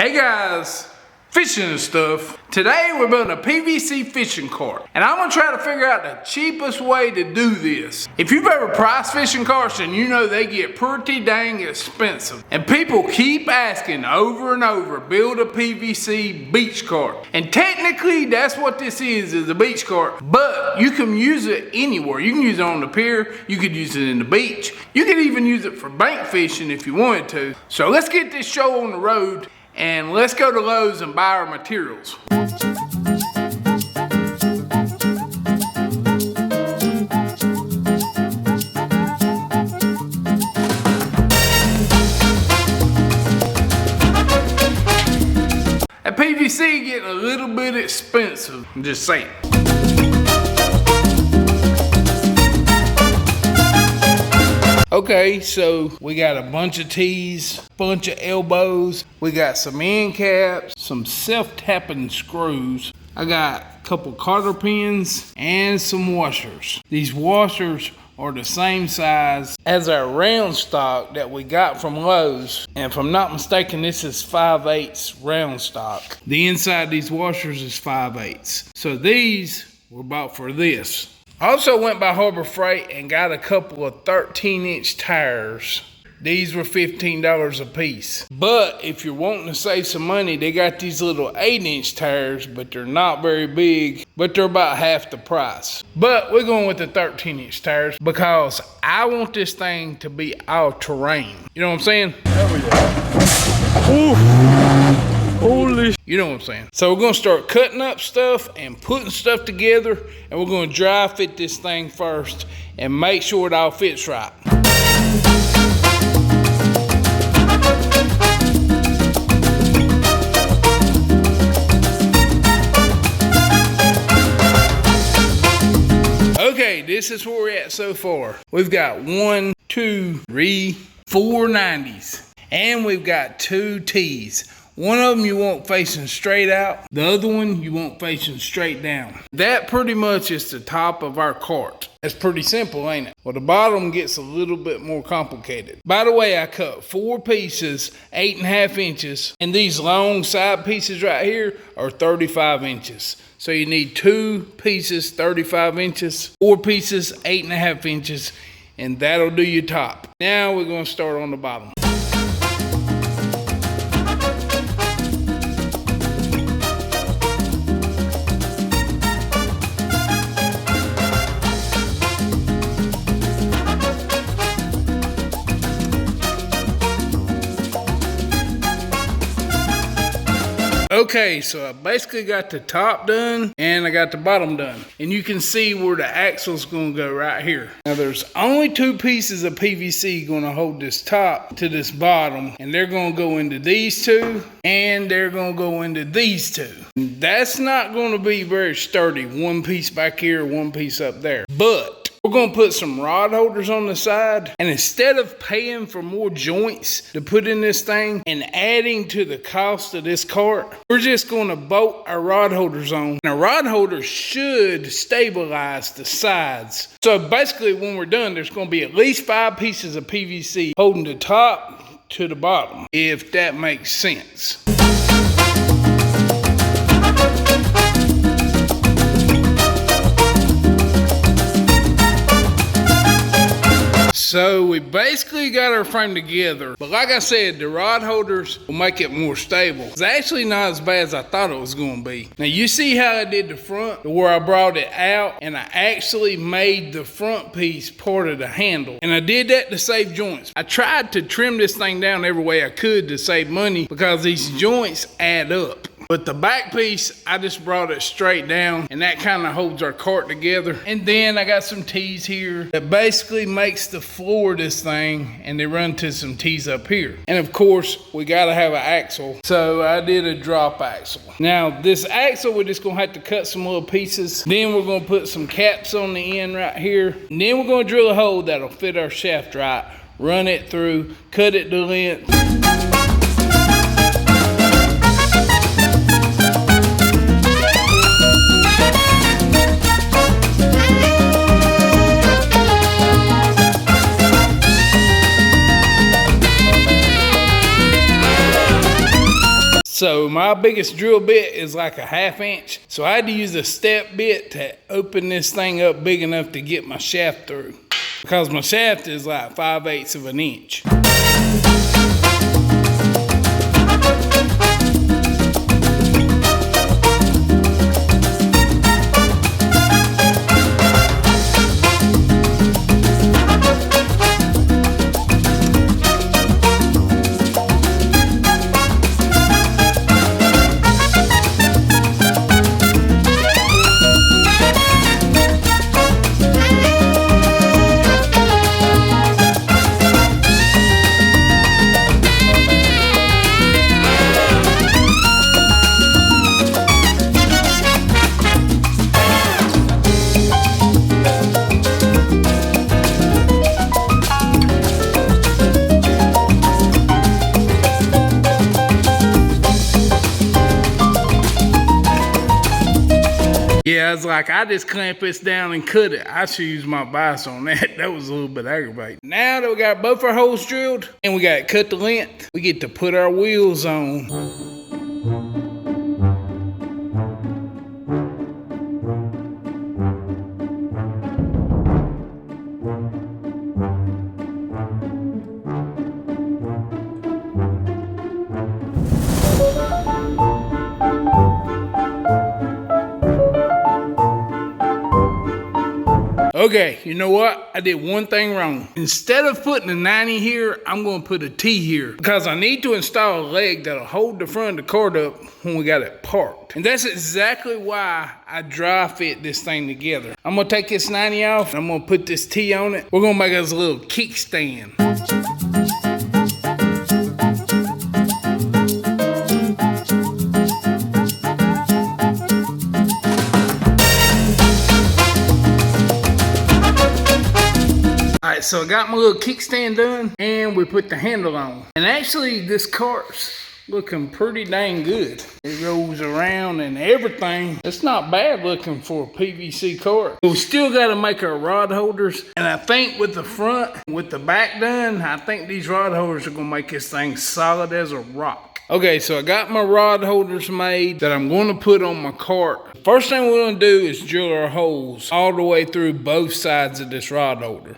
Hey guys, FishinNstuff. Today we're building a PVC fishing cart, and I'm gonna try to figure out the cheapest way to do this. If you've ever priced fishing carts, then you know they get pretty dang expensive. And people keep asking over and over, build a PVC beach cart. And technically that's what this is a beach cart, but you can use it anywhere. You can use it on the pier, you could use it in the beach, you could even use it for bank fishing if you wanted to. So let's get this show on the road. And let's go to Lowe's and buy our materials. That PVC getting a little bit expensive, I'm just saying. Okay, so we got a bunch of T's, bunch of elbows, we got some end caps, some self-tapping screws. I got a couple cotter pins and some washers. These washers are the same size as our round stock that we got from Lowe's. And if I'm not mistaken, this is 5/8 round stock. The inside of these washers is 5/8. So these were bought for this. I also went by Harbor Freight and got a couple of 13-inch tires. These were $15 a piece. But if you're wanting to save some money, they got these little 8-inch tires, but they're not very big, but they're about half the price. But we're going with the 13-inch tires because I want this thing to be all-terrain. You know what I'm saying? Hell yeah. Ooh. Holy, you know what I'm saying. So we're gonna start cutting up stuff and putting stuff together, and we're gonna dry fit this thing first and make sure it all fits right. Okay, this is where we're at so far. We've got 1, 2, 3, 4 90s, and we've got 2 T's. One of them you want facing straight out, the other one you want facing straight down. That pretty much is the top of our cart. That's pretty simple, ain't it? Well, the bottom gets a little bit more complicated. By the way, I cut 4 pieces, 8.5 inches, and these long side pieces right here are 35 inches. So you need 2 pieces, 35 inches, 4 pieces, 8.5 inches, and that'll do your top. Now we're gonna start on the bottom. Okay, so I basically got the top done and I got the bottom done. And you can see where the axle's gonna go right here. Now there's only 2 pieces of PVC gonna hold this top to this bottom, and they're gonna go into these 2 and they're gonna go into these 2. That's not gonna be very sturdy, 1 piece back here, 1 piece up there. But we're gonna put some rod holders on the side, and instead of paying for more joints to put in this thing and adding to the cost of this cart, we're just gonna bolt our rod holders on. And a rod holder should stabilize the sides. So basically when we're done, there's gonna be at least 5 pieces of PVC holding the top to the bottom, if that makes sense. So we basically got our frame together, but like I said, the rod holders will make it more stable. It's actually not as bad as I thought it was gonna be. Now you see how I did the front, where I brought it out, and I actually made the front piece part of the handle. And I did that to save joints. I tried to trim this thing down every way I could to save money because these joints add up. But the back piece, I just brought it straight down, and that kind of holds our cart together. And then I got some T's here that basically makes the floor of this thing, and they run to some T's up here. And of course, we gotta have an axle, so I did a drop axle. Now, this axle, we're just gonna have to cut some little pieces. Then we're gonna put some caps on the end right here. And then we're gonna drill a hole that'll fit our shaft right, run it through, cut it to length. So my biggest drill bit is like a 1/2 inch. So I had to use a step bit to open this thing up big enough to get my shaft through, because my shaft is like 5/8 of an inch. Yeah, I was like, I just clamp this down and cut it. I should use my bias on that. That was a little bit aggravating. Now that we got both our holes drilled and we got it cut to length, we get to put our wheels on. Okay, you know what? I did one thing wrong. Instead of putting a 90 here, I'm going to put a T here, because I need to install a leg that'll hold the front of the cart up when we got it parked. And that's exactly why I dry fit this thing together. I'm going to take this 90 off, and I'm going to put this T on it. We're going to make us a little kickstand. Alright, so I got my little kickstand done, and we put the handle on. And actually, this cart's looking pretty dang good. It rolls around and everything. It's not bad looking for a PVC cart. But we still got to make our rod holders. And I think with the front, with the back done, I think these rod holders are going to make this thing solid as a rock. Okay, so I got my rod holders made that I'm going to put on my cart. First thing we're going to do is drill our holes all the way through both sides of this rod holder.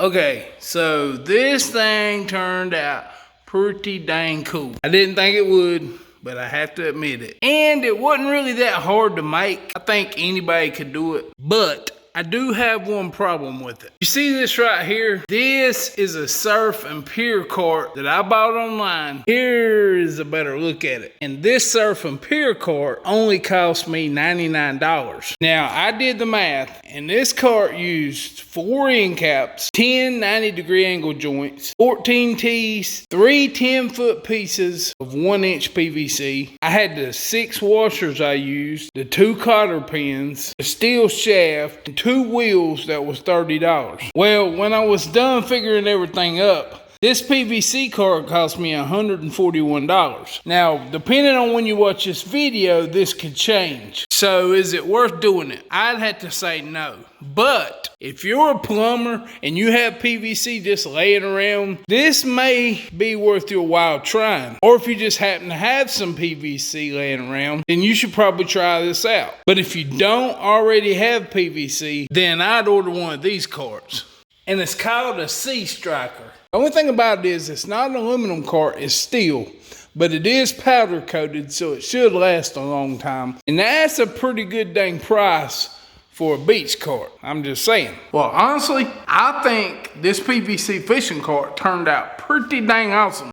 Okay, so this thing turned out pretty dang cool. I didn't think it would, but I have to admit it. And it wasn't really that hard to make. I think anybody could do it, but I do have one problem with it. You see this right here? This is a surf and pier cart that I bought online. Here is a better look at it. And this surf and pier cart only cost me $99. Now, I did the math, and this cart used 4 end caps, 10 90-degree angle joints, 14 T's, 3 10-foot pieces of 1-inch PVC. I had the 6 washers I used, the 2 cotter pins, the steel shaft, and 2 wheels that was $30. Well, when I was done figuring everything up, this PVC cart cost me $141. Now, depending on when you watch this video, this could change. So is it worth doing it? I'd have to say no. But if you're a plumber and you have PVC just laying around, this may be worth your while trying. Or if you just happen to have some PVC laying around, then you should probably try this out. But if you don't already have PVC, then I'd order one of these carts. And it's called a Sea Striker. The only thing about it is it's not an aluminum cart, it's steel. But it is powder coated, so it should last a long time. And that's a pretty good dang price for a beach cart. I'm just saying. Well, honestly, I think this PVC fishing cart turned out pretty dang awesome.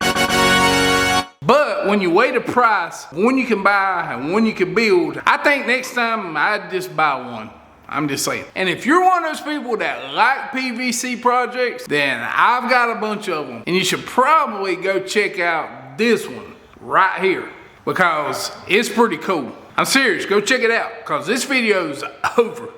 But when you weigh the price, one you can buy and one you can build, I think next time I'd just buy one. I'm just saying. And if you're one of those people that like PVC projects, then I've got a bunch of them. And you should probably go check out this one right here because it's pretty cool. I'm serious, go check it out because this video is over.